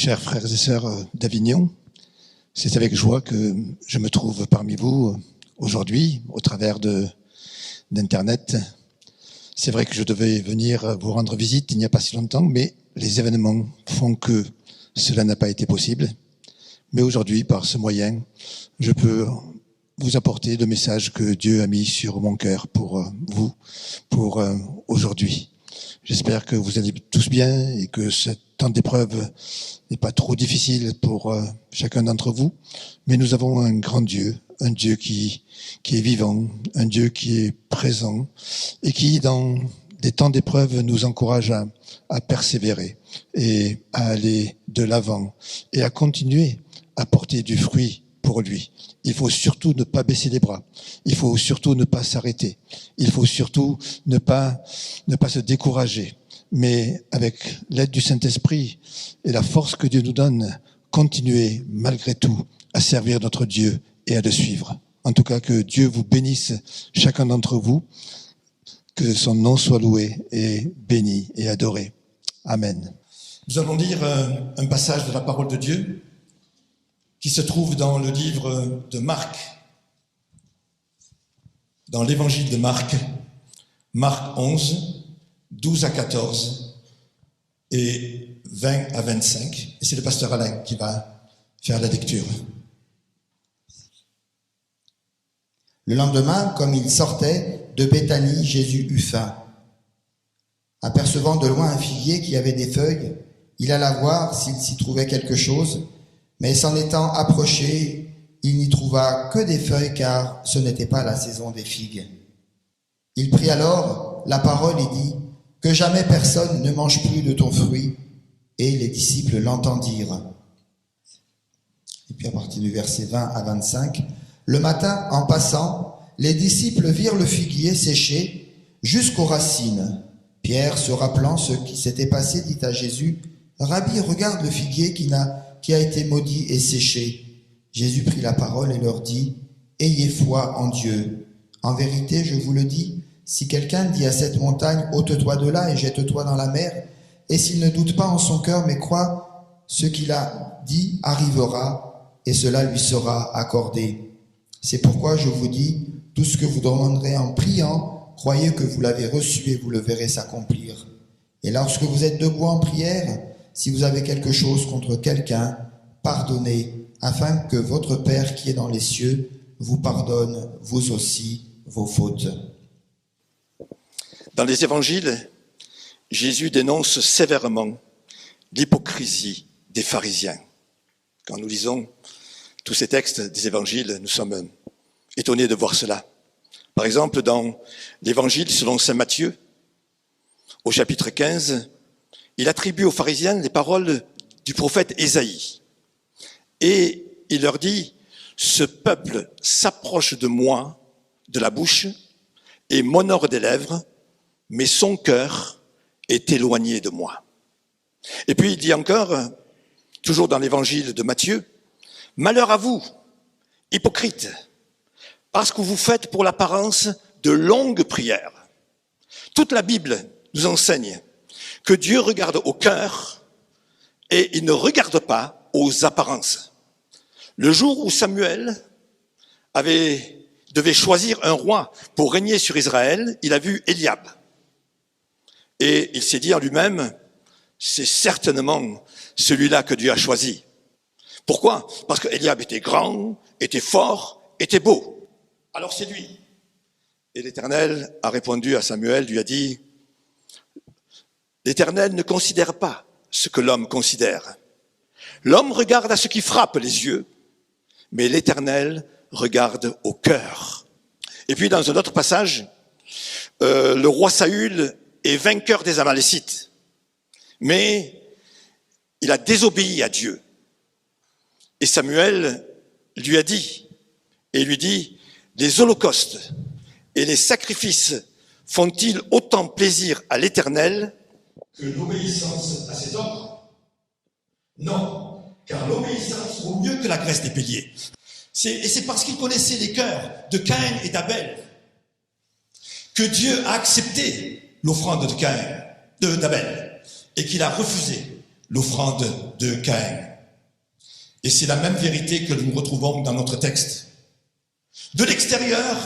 Chers frères et sœurs d'Avignon, c'est avec joie que je me trouve parmi vous aujourd'hui au travers d'Internet. C'est vrai que je devais venir vous rendre visite il n'y a pas si longtemps, mais les événements font que cela n'a pas été possible. Mais aujourd'hui, par ce moyen, je peux vous apporter le message que Dieu a mis sur mon cœur pour vous, pour aujourd'hui. J'espère que vous allez tous bien et que ce temps d'épreuve n'est pas trop difficile pour chacun d'entre vous. Mais nous avons un grand Dieu, un Dieu qui est vivant, un Dieu qui est présent et qui, dans des temps d'épreuve, nous encourage à persévérer et à aller de l'avant et à continuer à porter du fruit pour lui. Il faut surtout ne pas baisser les bras. Il faut surtout ne pas s'arrêter. Il faut surtout ne pas se décourager. Mais avec l'aide du Saint-Esprit et la force que Dieu nous donne, continuer malgré tout à servir notre Dieu et à le suivre. En tout cas, que Dieu vous bénisse, chacun d'entre vous, que son nom soit loué et béni et adoré. Amen. Nous allons lire un passage de la parole de Dieu qui se trouve dans le livre de Marc, dans l'évangile de Marc, Marc 11, 12 à 14 et 20 à 25. Et c'est le pasteur Alain qui va faire la lecture. Le lendemain, comme il sortait de Béthanie, Jésus eut faim. Apercevant de loin un figuier qui avait des feuilles, il alla voir s'il s'y trouvait quelque chose, mais s'en étant approché, il n'y trouva que des feuilles, car ce n'était pas la saison des figues. Il prit alors la parole et dit : « Que jamais personne ne mange plus de ton fruit. » Et les disciples l'entendirent. Et puis à partir du verset 20 à 25, « Le matin, en passant, les disciples virent le figuier séché jusqu'aux racines. Pierre, se rappelant ce qui s'était passé, dit à Jésus : « Rabbi, regarde le figuier qui a été maudit et séché. » Jésus prit la parole et leur dit : « Ayez foi en Dieu. En vérité, je vous le dis, si quelqu'un dit à cette montagne : ôte-toi de là et jette-toi dans la mer, et s'il ne doute pas en son cœur, mais croit ce qu'il a dit arrivera, et cela lui sera accordé. C'est pourquoi je vous dis, tout ce que vous demanderez en priant, croyez que vous l'avez reçu et vous le verrez s'accomplir. Et lorsque vous êtes debout en prière, si vous avez quelque chose contre quelqu'un, pardonnez, afin que votre Père qui est dans les cieux vous pardonne, vous aussi, vos fautes. » Dans les évangiles, Jésus dénonce sévèrement l'hypocrisie des pharisiens. Quand nous lisons tous ces textes des évangiles, nous sommes étonnés de voir cela. Par exemple, dans l'évangile selon saint Matthieu, au chapitre 15, il attribue aux pharisiens les paroles du prophète Ésaïe. Et il leur dit : « Ce peuple s'approche de moi de la bouche et m'honore des lèvres, mais son cœur est éloigné de moi. » Et puis il dit encore, toujours dans l'évangile de Matthieu, « Malheur à vous, hypocrites, parce que vous faites pour l'apparence de longues prières. » Toute la Bible nous enseigne que Dieu regarde au cœur et il ne regarde pas aux apparences. Le jour où Samuel devait choisir un roi pour régner sur Israël, il a vu Eliab. Et il s'est dit en lui-même, c'est certainement celui-là que Dieu a choisi. Pourquoi ? Parce que Eliab était grand, était fort, était beau. Alors c'est lui. Et l'Éternel a répondu à Samuel, lui a dit, l'Éternel ne considère pas ce que l'homme considère. L'homme regarde à ce qui frappe les yeux, mais l'Éternel regarde au cœur. Et puis dans un autre passage, le roi Saül est vainqueur des Amalécites, mais il a désobéi à Dieu. Et Samuel lui a dit, et lui dit, les holocaustes et les sacrifices font-ils autant plaisir à l'Éternel que l'obéissance à ses ordres ? Non, car l'obéissance vaut mieux que la graisse des béliers. Et c'est parce qu'il connaissait les cœurs de Caïn et d'Abel que Dieu a accepté l'offrande d'Abel et qu'il a refusé l'offrande de Caïn. Et c'est la même vérité que nous retrouvons dans notre texte. De l'extérieur,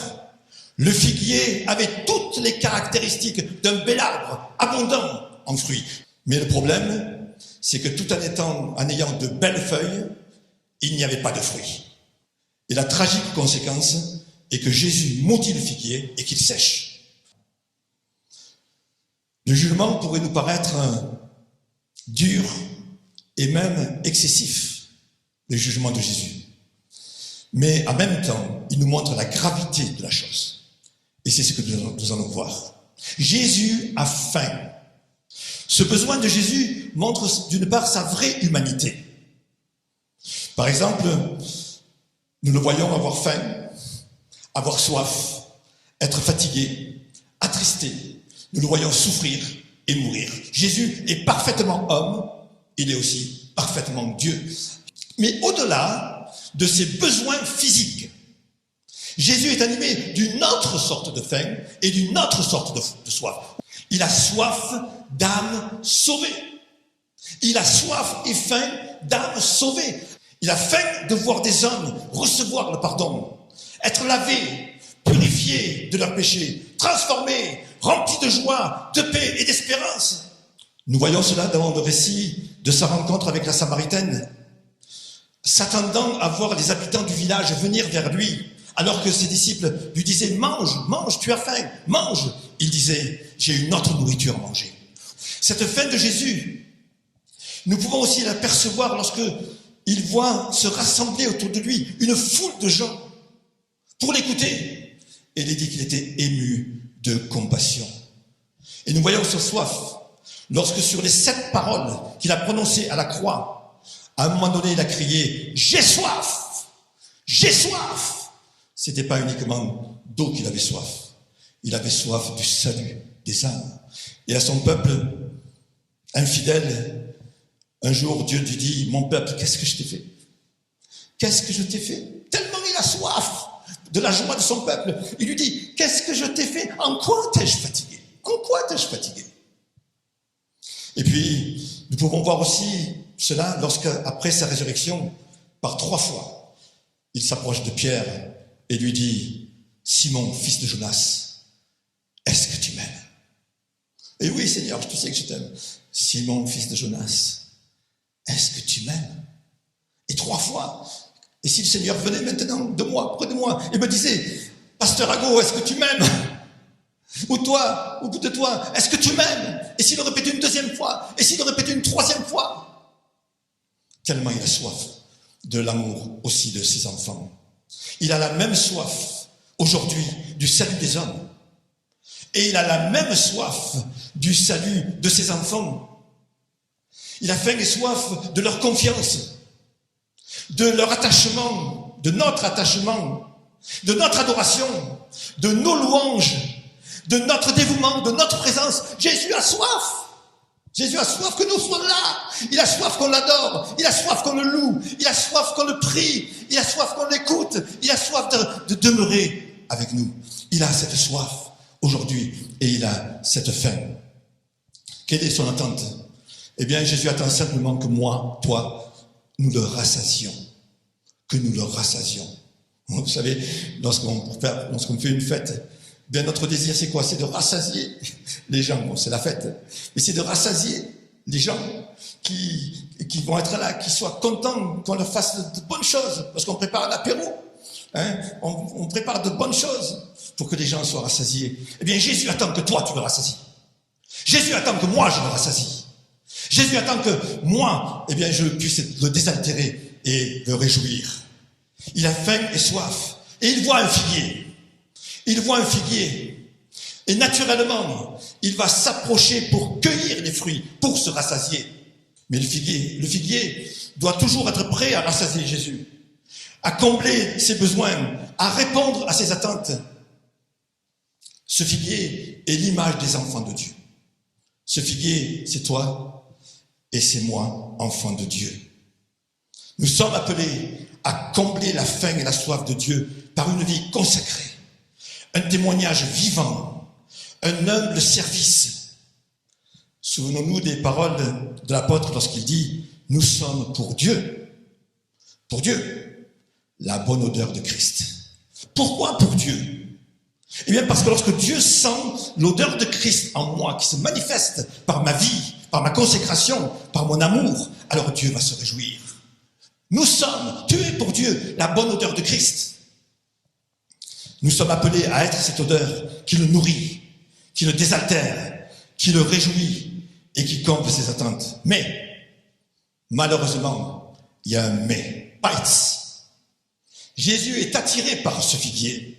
le figuier avait toutes les caractéristiques d'un bel arbre, abondant en fruits. Mais le problème, c'est que tout en ayant de belles feuilles, il n'y avait pas de fruits. Et la tragique conséquence est que Jésus maudit le figuier et qu'il sèche. Le jugement pourrait nous paraître dur et même excessif, le jugement de Jésus. Mais en même temps, il nous montre la gravité de la chose. Et c'est ce que nous allons voir. Jésus a faim. Ce besoin de Jésus montre d'une part sa vraie humanité. Par exemple, nous le voyons avoir faim, avoir soif, être fatigué, attristé. Nous le voyons souffrir et mourir. Jésus est parfaitement homme, il est aussi parfaitement Dieu. Mais au-delà de ses besoins physiques, Jésus est animé d'une autre sorte de faim et d'une autre sorte de soif. Il a soif d'âmes sauvées. Il a soif et faim d'âmes sauvées. Il a faim de voir des hommes recevoir le pardon, être lavés, purifiés de leurs péchés, transformés, remplis de joie, de paix et d'espérance. Nous voyons cela dans le récit de sa rencontre avec la Samaritaine, s'attendant à voir les habitants du village venir vers lui, alors que ses disciples lui disaient « Mange, mange, tu as faim, mange !» Il disait « J'ai une autre nourriture à manger. » Cette faim de Jésus, nous pouvons aussi l'apercevoir lorsque il voit se rassembler autour de lui une foule de gens pour l'écouter. Et il est dit qu'il était ému de compassion. Et nous voyons sa soif lorsque sur les 7 paroles qu'il a prononcées à la croix, à un moment donné il a crié « J'ai soif ! J'ai soif !» C'était pas uniquement d'eau qu'il avait soif. Il avait soif du salut des âmes. Et à son peuple infidèle, un jour, Dieu lui dit, mon peuple, qu'est-ce que je t'ai fait? Qu'est-ce que je t'ai fait? Tellement il a soif de la joie de son peuple. Il lui dit, qu'est-ce que je t'ai fait? En quoi t'ai-je fatigué? En quoi t'ai-je fatigué? Et puis, nous pouvons voir aussi cela lorsque, après sa résurrection, par 3 fois, il s'approche de Pierre et lui dit, Simon, fils de Jonas, est-ce que tu m'aimes? Et oui, Seigneur, tu sais que je t'aime. Simon, fils de Jonas, est-ce que tu m'aimes? Et 3 fois. Et si le Seigneur venait maintenant de moi, près de moi, et me disait, Pasteur Ago, est-ce que tu m'aimes? Ou toi, au bout de toi, est-ce que tu m'aimes? Et s'il le répétait une 2e fois, et s'il le répétait une 3e fois, tellement il a soif de l'amour aussi de ses enfants. Il a la même soif aujourd'hui du salut des hommes. Et il a la même soif du salut de ses enfants. Il a faim et soif de leur confiance, de leur attachement, de notre attachement, de notre adoration, de nos louanges, de notre dévouement, de notre présence. Jésus a soif. Jésus a soif que nous soyons là. Il a soif qu'on l'adore. Il a soif qu'on le loue. Il a soif qu'on le prie. Il a soif qu'on l'écoute. Il a soif de demeurer avec nous. Il a cette soif aujourd'hui et il a cette faim. Quelle est son attente? Eh bien, Jésus attend simplement que moi, toi, nous le rassasions. Que nous le rassasions. Vous savez, lorsqu'on fait une fête, bien notre désir c'est quoi? C'est de rassasier les gens. Bon, c'est la fête, mais c'est de rassasier les gens qui vont être là, qui soient contents qu'on leur fasse de bonnes choses, parce qu'on prépare l'apéro. On prépare de bonnes choses pour que les gens soient rassasiés. Eh bien, Jésus attend que toi, tu le rassasies. Jésus attend que moi, je le rassasie. Jésus attend que moi, eh bien, je puisse le désaltérer et le réjouir. Il a faim et soif. Et il voit un figuier. Il voit un figuier. Et naturellement, il va s'approcher pour cueillir les fruits, pour se rassasier. Mais le figuier doit toujours être prêt à rassasier Jésus, à combler ses besoins, à répondre à ses attentes. Ce figuier est l'image des enfants de Dieu. Ce figuier, c'est toi et c'est moi, enfants de Dieu. Nous sommes appelés à combler la faim et la soif de Dieu par une vie consacrée, un témoignage vivant, un humble service. Souvenons-nous des paroles de l'apôtre lorsqu'il dit « Nous sommes pour Dieu, la bonne odeur de Christ. » Pourquoi pour Dieu? Eh bien parce que lorsque Dieu sent l'odeur de Christ en moi qui se manifeste par ma vie, par ma consécration, par mon amour, alors Dieu va se réjouir. Nous sommes, tu es pour Dieu, la bonne odeur de Christ. Nous sommes appelés à être cette odeur qui le nourrit, qui le désaltère, qui le réjouit et qui comble ses attentes. Mais, malheureusement, il y a un mais. Bites. Jésus est attiré par ce figuier.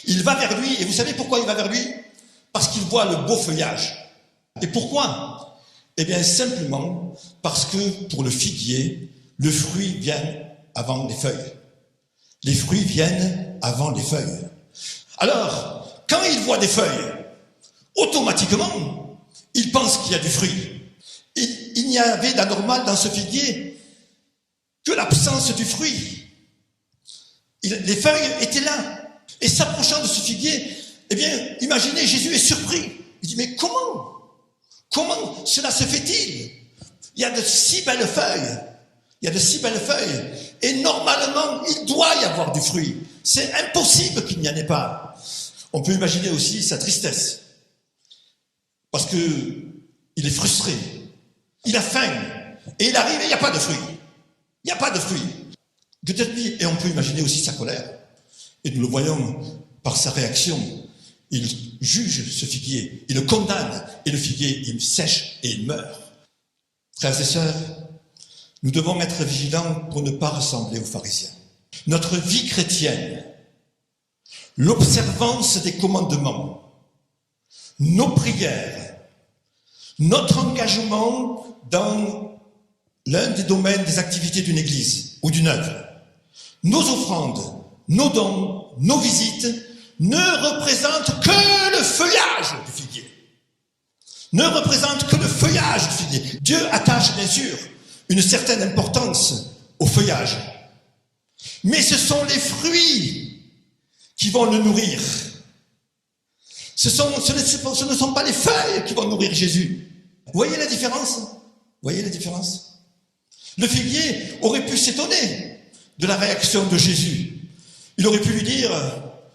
Il va vers lui, et vous savez pourquoi il va vers lui? Parce qu'il voit le beau feuillage. Et pourquoi? Eh bien, simplement parce que pour le figuier, le fruit vient avant les feuilles. Les fruits viennent avant les feuilles. Alors, quand il voit des feuilles, automatiquement, il pense qu'il y a du fruit. Il n'y avait d'anormal dans ce figuier que l'absence du fruit. Les feuilles étaient là. Et s'approchant de ce figuier, eh bien, imaginez, Jésus est surpris. Il dit, mais comment cela se fait-il? Il y a de si belles feuilles. Et normalement, il doit y avoir du fruit. C'est impossible qu'il n'y en ait pas. On peut imaginer aussi sa tristesse. Parce que il est frustré. Il a faim. Et il arrive et il n'y a pas de fruit. Peut-être lui, et on peut imaginer aussi sa colère. Et nous le voyons par sa réaction. Il juge ce figuier, il le condamne, et le figuier, il sèche et il meurt. Frères et sœurs, nous devons être vigilants pour ne pas ressembler aux pharisiens. Notre vie chrétienne, l'observance des commandements, nos prières, notre engagement dans l'un des domaines des activités d'une église ou d'une œuvre, nos offrandes, nos dons, nos visites ne représentent que le feuillage du figuier. Dieu attache bien sûr une certaine importance au feuillage. Mais ce sont les fruits qui vont le nourrir. Ce ne sont pas les feuilles qui vont nourrir Jésus. Vous voyez la différence? Le figuier aurait pu s'étonner de la réaction de Jésus. Il aurait pu lui dire,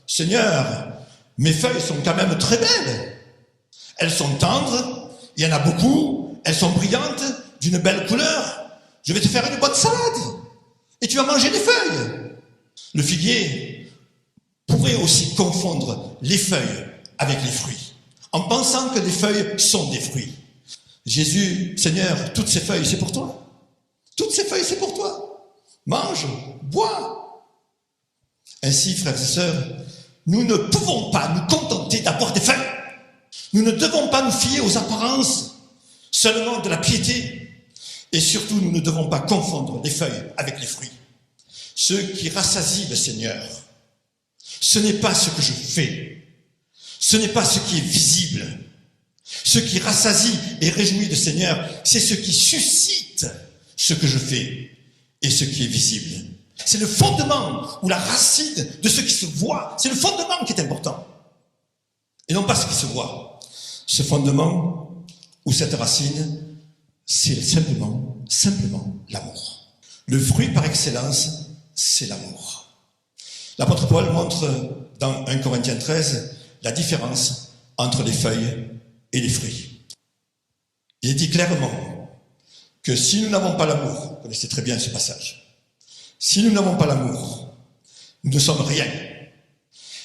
Seigneur, mes feuilles sont quand même très belles. Elles sont tendres, il y en a beaucoup, elles sont brillantes, d'une belle couleur. Je vais te faire une bonne salade. Et tu vas manger les feuilles. Le figuier pourrait aussi confondre les feuilles avec les fruits, en pensant que les feuilles sont des fruits. Jésus, Seigneur, toutes ces feuilles, c'est pour toi. Mange, bois. Ainsi, frères et sœurs, nous ne pouvons pas nous contenter d'avoir des feuilles. Nous ne devons pas nous fier aux apparences seulement de la piété. Et surtout, nous ne devons pas confondre les feuilles avec les fruits. Ce qui rassasie le Seigneur, ce n'est pas ce que je fais, ce n'est pas ce qui est visible. Ce qui rassasie et réjouit le Seigneur, c'est ce qui suscite ce que je fais et ce qui est visible. C'est le fondement ou la racine de ce qui se voit. C'est le fondement qui est important. Et non pas ce qui se voit. Ce fondement ou cette racine, c'est simplement l'amour. Le fruit par excellence, c'est l'amour. L'apôtre Paul montre dans 1 Corinthiens 13 la différence entre les feuilles et les fruits. Il est dit clairement que si nous n'avons pas l'amour, vous connaissez très bien ce passage, si nous n'avons pas l'amour, nous ne sommes rien.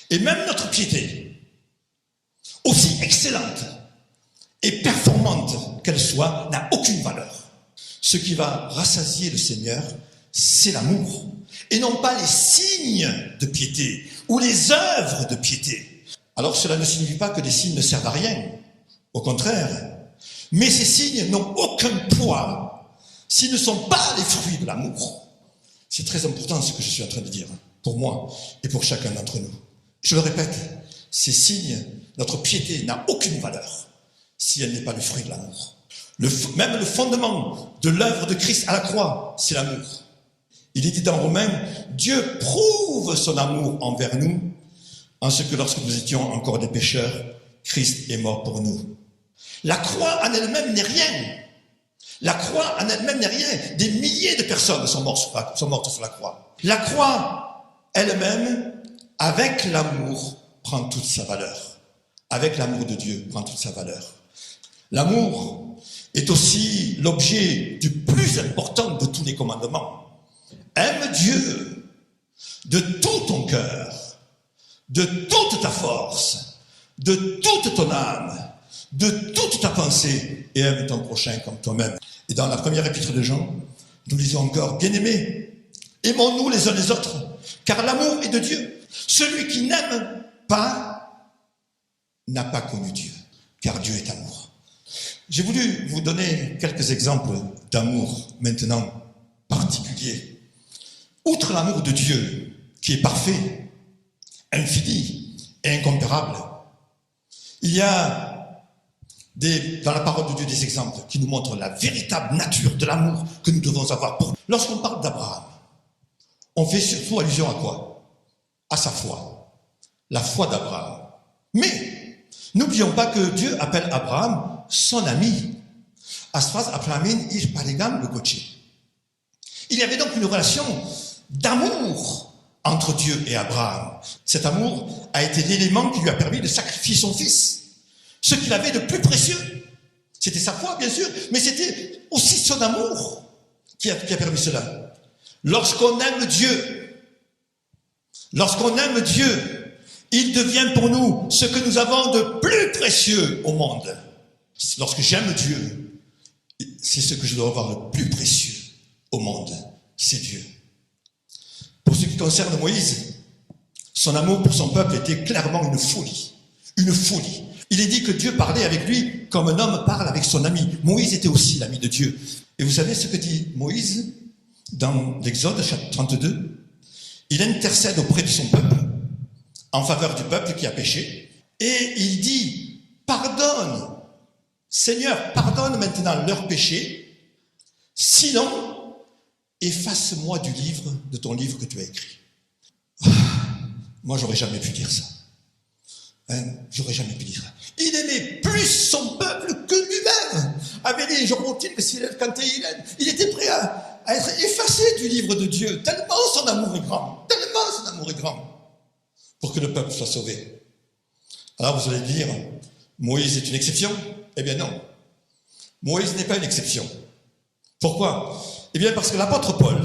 Et même notre piété, aussi excellente et performante qu'elle soit, n'a aucune valeur. Ce qui va rassasier le Seigneur, c'est l'amour, et non pas les signes de piété ou les œuvres de piété. Alors cela ne signifie pas que les signes ne servent à rien, au contraire. Mais ces signes n'ont aucun poids s'ils ne sont pas les fruits de l'amour. C'est très important ce que je suis en train de dire, pour moi et pour chacun d'entre nous. Je le répète, ces signes, notre piété n'a aucune valeur si elle n'est pas le fruit de l'amour. Même le fondement de l'œuvre de Christ à la croix, c'est l'amour. Il est dit dans Romains, Dieu prouve son amour envers nous, en ce que lorsque nous étions encore des pécheurs, Christ est mort pour nous. La croix en elle-même n'est rien. La croix en elle-même n'est rien. Des milliers de personnes sont mortes sur la croix. La croix elle-même, avec l'amour, prend toute sa valeur. Avec l'amour de Dieu, prend toute sa valeur. L'amour est aussi l'objet du plus important de tous les commandements. Aime Dieu de tout ton cœur, de toute ta force, de toute ton âme, de toute ta pensée, et aime ton prochain comme toi-même. Et dans la première épître de Jean, nous lisons encore, bien-aimés, aimons-nous les uns les autres, car l'amour est de Dieu. Celui qui n'aime pas n'a pas connu Dieu, car Dieu est amour. J'ai voulu vous donner quelques exemples d'amour maintenant particuliers. Outre l'amour de Dieu, qui est parfait, infini et incomparable, il y a dans la parole de Dieu des exemples qui nous montrent la véritable nature de l'amour que nous devons avoir. Lorsqu'on parle d'Abraham, on fait surtout allusion à quoi? À sa foi. La foi d'Abraham. Mais, n'oublions pas que Dieu appelle Abraham son ami. Asfaz Abrahamin ish paligam le Goché. Il y avait donc une relation d'amour entre Dieu et Abraham. Cet amour a été l'élément qui lui a permis de sacrifier son fils. Ce qu'il avait de plus précieux. C'était sa foi, bien sûr, mais c'était aussi son amour qui a permis cela. Lorsqu'on aime Dieu, il devient pour nous ce que nous avons de plus précieux au monde. Lorsque j'aime Dieu, c'est ce que je dois avoir le plus précieux au monde, c'est Dieu. Pour ce qui concerne Moïse, son amour pour son peuple était clairement une folie. Une folie. Il est dit que Dieu parlait avec lui comme un homme parle avec son ami. Moïse était aussi l'ami de Dieu. Et vous savez ce que dit Moïse dans l'Exode, chapitre 32? Il intercède auprès de son peuple, en faveur du peuple qui a péché. Et il dit, pardonne, Seigneur, pardonne maintenant leurs péchés, sinon, efface-moi de ton livre que tu as écrit. Moi, j'aurais jamais pu dire ça. J'aurais jamais pu dire ça. Il aimait plus son peuple que lui-même. Avec les Jorotines, il était prêt à être effacé du livre de Dieu, tellement son amour est grand, pour que le peuple soit sauvé. Alors vous allez dire, Moïse est une exception? Eh bien non. Moïse n'est pas une exception. Pourquoi? Eh bien parce que l'apôtre Paul,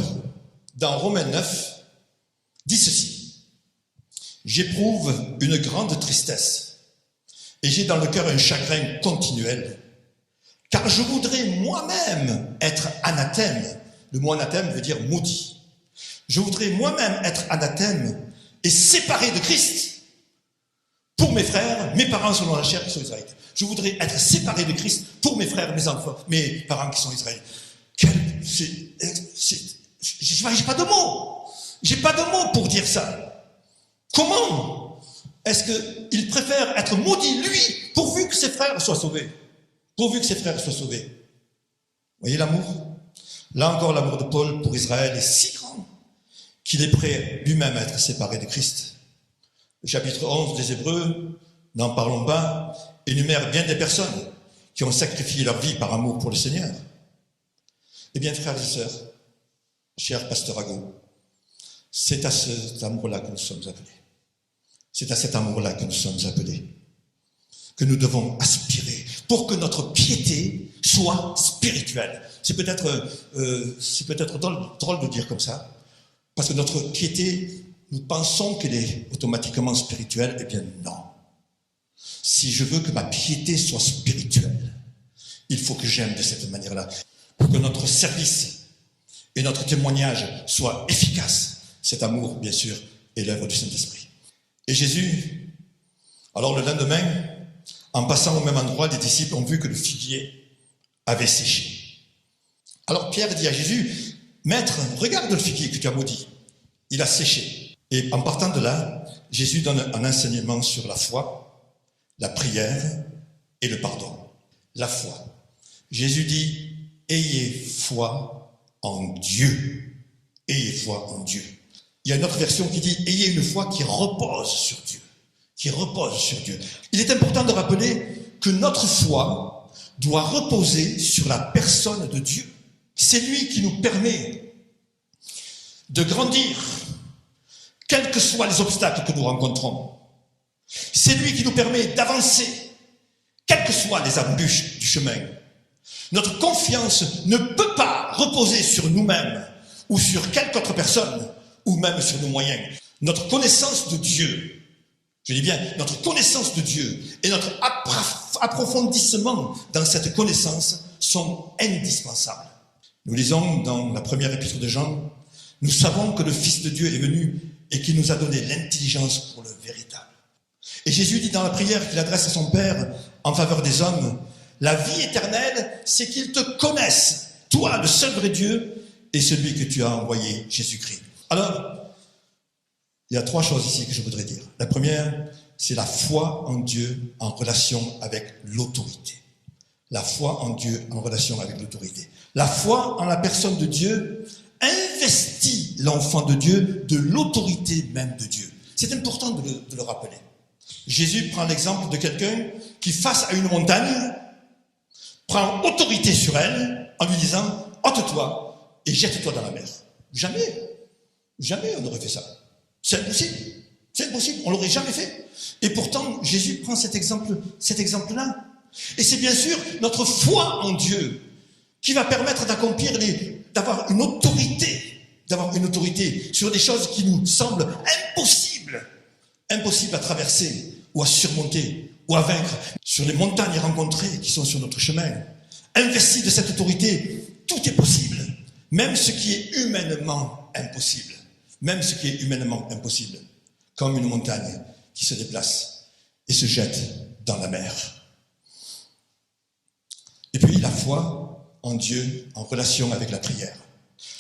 dans Romains 9, dit ceci. J'éprouve une grande tristesse et j'ai dans le cœur un chagrin continuel, car je voudrais moi-même être anathème. Le mot anathème veut dire maudit. Je voudrais moi-même être anathème et séparé de Christ pour mes frères, mes parents selon la chair qui sont israélites. Je voudrais être séparé de Christ pour mes frères, mes enfants, mes parents qui sont israélites. J'ai pas de mots. J'ai pas de mots pour dire ça. Comment est-ce qu'il préfère être maudit, lui, pourvu que ses frères soient sauvés? Pourvu que ses frères soient sauvés. Vous voyez l'amour? Là encore, l'amour de Paul pour Israël est si grand qu'il est prêt lui-même à être séparé de Christ. Le chapitre 11 des Hébreux, n'en parlons pas, énumère bien des personnes qui ont sacrifié leur vie par amour pour le Seigneur. Eh bien, frères et sœurs, cher pasteur Ago, c'est à cet amour-là que nous sommes appelés. C'est à cet amour-là que nous sommes appelés, que nous devons aspirer pour que notre piété soit spirituelle. C'est peut-être drôle de dire comme ça, parce que notre piété, nous pensons qu'elle est automatiquement spirituelle. Eh bien non. Si je veux que ma piété soit spirituelle, il faut que j'aime de cette manière-là, pour que notre service et notre témoignage soient efficaces. Cet amour, bien sûr, est l'œuvre du Saint-Esprit. Et Jésus, alors le lendemain, en passant au même endroit, les disciples ont vu que le figuier avait séché. Alors Pierre dit à Jésus, Maître, regarde le figuier que tu as maudit. Il a séché. Et en partant de là, Jésus donne un enseignement sur la foi, la prière et le pardon. La foi. Jésus dit, ayez foi en Dieu. Ayez foi en Dieu. Il y a une autre version qui dit, ayez une foi qui repose sur Dieu. Qui repose sur Dieu. Il est important de rappeler que notre foi doit reposer sur la personne de Dieu. C'est lui qui nous permet de grandir, quels que soient les obstacles que nous rencontrons. C'est lui qui nous permet d'avancer, quelles que soient les embûches du chemin. Notre confiance ne peut pas reposer sur nous-mêmes ou sur quelque autre personne ou même sur nos moyens. Notre connaissance de Dieu, je dis bien notre connaissance de Dieu et notre approfondissement dans cette connaissance sont indispensables. Nous lisons dans la première épître de Jean, nous savons que le Fils de Dieu est venu et qu'il nous a donné l'intelligence pour le véritable. Et Jésus dit dans la prière qu'il adresse à son Père en faveur des hommes, la vie éternelle, c'est qu'ils te connaissent, toi, le seul vrai Dieu, et celui que tu as envoyé, Jésus-Christ. Alors, il y a 3 choses ici que je voudrais dire. La première, c'est la foi en Dieu en relation avec l'autorité. La foi en Dieu en relation avec l'autorité. La foi en la personne de Dieu investit l'enfant de Dieu de l'autorité même de Dieu. C'est important de le rappeler. Jésus prend l'exemple de quelqu'un qui, face à une montagne, prend autorité sur elle en lui disant « ôte-toi et jette-toi dans la mer ». Jamais on n'aurait fait ça. C'est impossible, on l'aurait jamais fait. Et pourtant, Jésus prend cet exemple-là. Et c'est bien sûr notre foi en Dieu qui va permettre d'avoir une autorité sur des choses qui nous semblent impossibles à traverser ou à surmonter ou à vaincre, sur les montagnes rencontrées qui sont sur notre chemin. Investi de cette autorité, tout est possible, même ce qui est humainement impossible. Comme une montagne qui se déplace et se jette dans la mer. Et puis la foi en Dieu en relation avec la prière.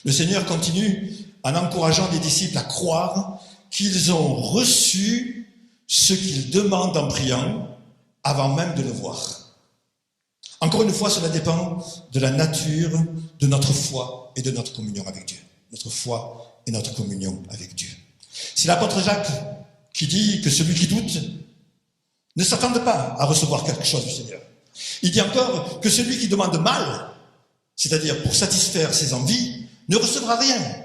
Le Seigneur continue en encourageant les disciples à croire qu'ils ont reçu ce qu'ils demandent en priant avant même de le voir. Encore une fois, cela dépend de la nature de notre foi et de notre communion avec Dieu. Notre foi et notre communion avec Dieu. C'est l'apôtre Jacques qui dit que celui qui doute ne s'attende pas à recevoir quelque chose du Seigneur. Il dit encore que celui qui demande mal, c'est-à-dire pour satisfaire ses envies, ne recevra rien.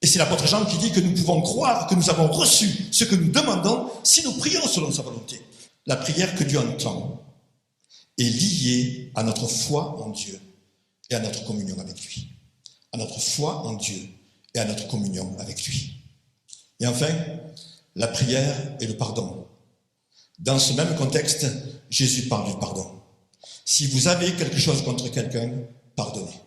Et c'est l'apôtre Jean qui dit que nous pouvons croire que nous avons reçu ce que nous demandons si nous prions selon sa volonté. La prière que Dieu entend est liée à notre foi en Dieu et à notre communion avec lui. À notre foi en Dieu et à notre communion avec lui. Et enfin, la prière et le pardon. Dans ce même contexte, Jésus parle du pardon. Si vous avez quelque chose contre quelqu'un, pardonnez.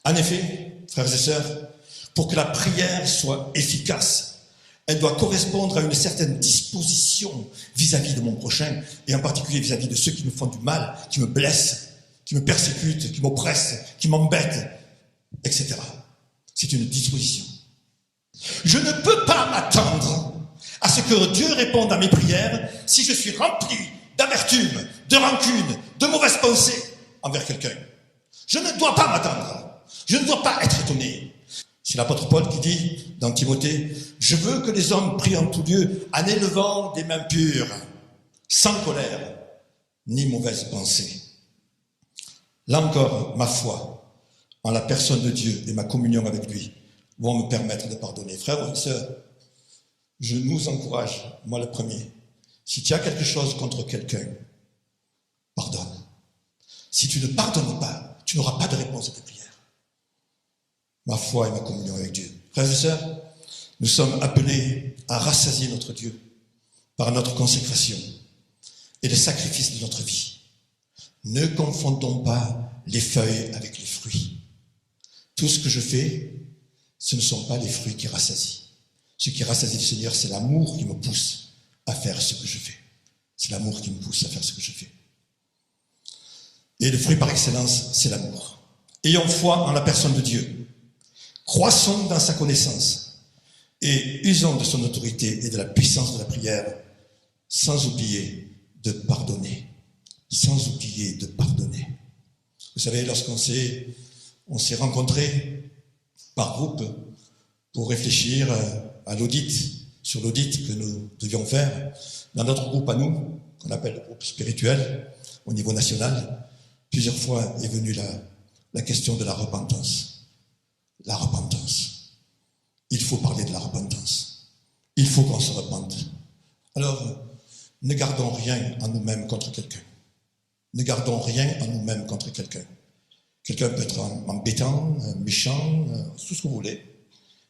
En effet, frères et sœurs, pour que la prière soit efficace, elle doit correspondre à une certaine disposition vis-à-vis de mon prochain, et en particulier vis-à-vis de ceux qui me font du mal, qui me blessent, qui me persécutent, qui m'oppressent, qui m'embêtent, etc. C'est une disposition. Je ne peux pas m'attendre à ce que Dieu réponde à mes prières si je suis rempli d'amertume, de rancune, de mauvaises pensées envers quelqu'un. Je ne dois pas m'attendre. Je ne dois pas être étonné. C'est l'apôtre Paul qui dit dans Timothée, « Je veux que les hommes prient en tout lieu en élevant des mains pures, sans colère, ni mauvaise pensée. » Là encore, ma foi en la personne de Dieu et ma communion avec lui vont me permettre de pardonner. Frères et sœurs, je nous encourage, moi le premier, si tu as quelque chose contre quelqu'un, pardonne. Si tu ne pardonnes pas, tu n'auras pas de réponse à tes prières. Ma foi et ma communion avec Dieu. Frères et sœurs, nous sommes appelés à rassasier notre Dieu par notre consécration et le sacrifice de notre vie. Ne confondons pas les feuilles avec les fruits. Tout ce que je fais, ce ne sont pas les fruits qui rassasient. Ce qui rassasie le Seigneur, c'est l'amour qui me pousse à faire ce que je fais. C'est l'amour qui me pousse à faire ce que je fais. Et le fruit par excellence, c'est l'amour. Ayons foi en la personne de Dieu. Croissons dans sa connaissance et usons de son autorité et de la puissance de la prière, sans oublier de pardonner. Sans oublier de pardonner. Vous savez, lorsqu'on s'est rencontrés par groupe pour réfléchir à l'audit sur l'audit que nous devions faire, dans notre groupe à nous, qu'on appelle le groupe spirituel, au niveau national, plusieurs fois est venue la question de la repentance. La repentance. Il faut parler de la repentance. Il faut qu'on se repente. Alors, ne gardons rien en nous-mêmes contre quelqu'un. Ne gardons rien en nous-mêmes contre quelqu'un. Quelqu'un peut être embêtant, méchant, tout ce que vous voulez,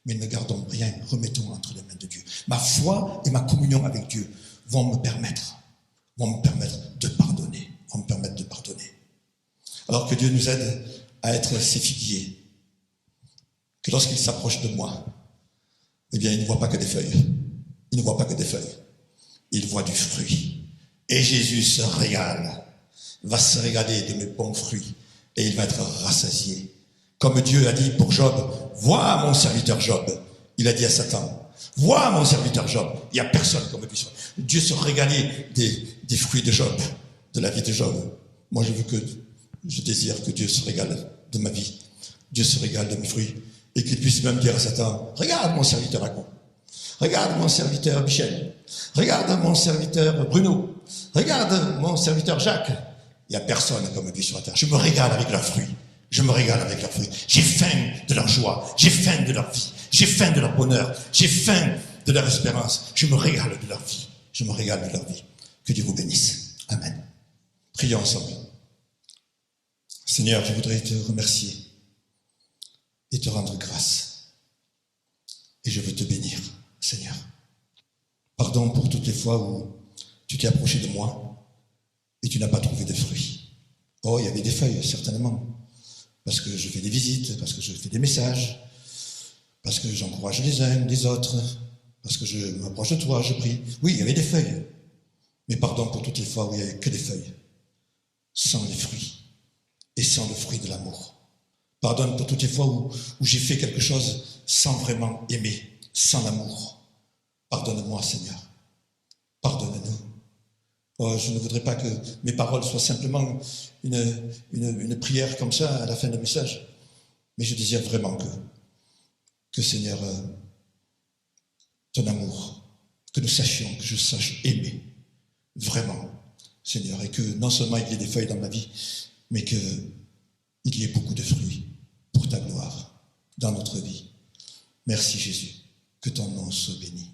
mais ne gardons rien, remettons entre les mains de Dieu. Ma foi et ma communion avec Dieu vont me permettre de pardonner, vont me permettre de pardonner. Alors que Dieu nous aide à être ses figuiers, que lorsqu'il s'approche de moi, eh bien, il ne voit pas que des feuilles. Il ne voit pas que des feuilles. Il voit du fruit. Et Jésus se régale, va se régaler de mes bons fruits, et il va être rassasié. Comme Dieu a dit pour Job, vois mon serviteur Job. Il a dit à Satan, vois mon serviteur Job. Il n'y a personne comme lui. Dieu se régalait des fruits de Job, de la vie de Job. Moi, je désire que Dieu se régale de ma vie. Dieu se régale de mes fruits. Et qu'il puisse même dire à Satan, regarde mon serviteur Jacob. Regarde mon serviteur Michel. Regarde mon serviteur Bruno. Regarde mon serviteur Jacques. Il n'y a personne comme lui sur la terre. Je me régale avec leurs fruits. Je me régale avec leurs fruits. J'ai faim de leur joie. J'ai faim de leur vie. J'ai faim de leur bonheur. J'ai faim de leur espérance. Je me régale de leur vie. Je me régale de leur vie. Que Dieu vous bénisse. Amen. Prions ensemble. Seigneur, je voudrais te remercier et te rendre grâce. Et je veux te bénir, Seigneur. Pardon pour toutes les fois où tu t'es approché de moi et tu n'as pas trouvé de fruits. Oh, il y avait des feuilles, certainement. Parce que je fais des visites, parce que je fais des messages, parce que j'encourage les uns, les autres, parce que je m'approche de toi, je prie. Oui, il y avait des feuilles. Mais pardon pour toutes les fois où il n'y avait que des feuilles, sans les fruits et sans le fruit de l'amour. Pardonne pour toutes les fois où j'ai fait quelque chose sans vraiment aimer, sans l'amour. Pardonne-moi, Seigneur. Pardonne-nous. Oh, je ne voudrais pas que mes paroles soient simplement une prière comme ça à la fin du message. Mais je désire vraiment que Seigneur, ton amour, que nous sachions, que je sache aimer. Vraiment, Seigneur. Et que non seulement il y ait des feuilles dans ma vie, mais qu'il y ait beaucoup de fruits pour ta gloire dans notre vie. Merci Jésus. Que ton nom soit béni.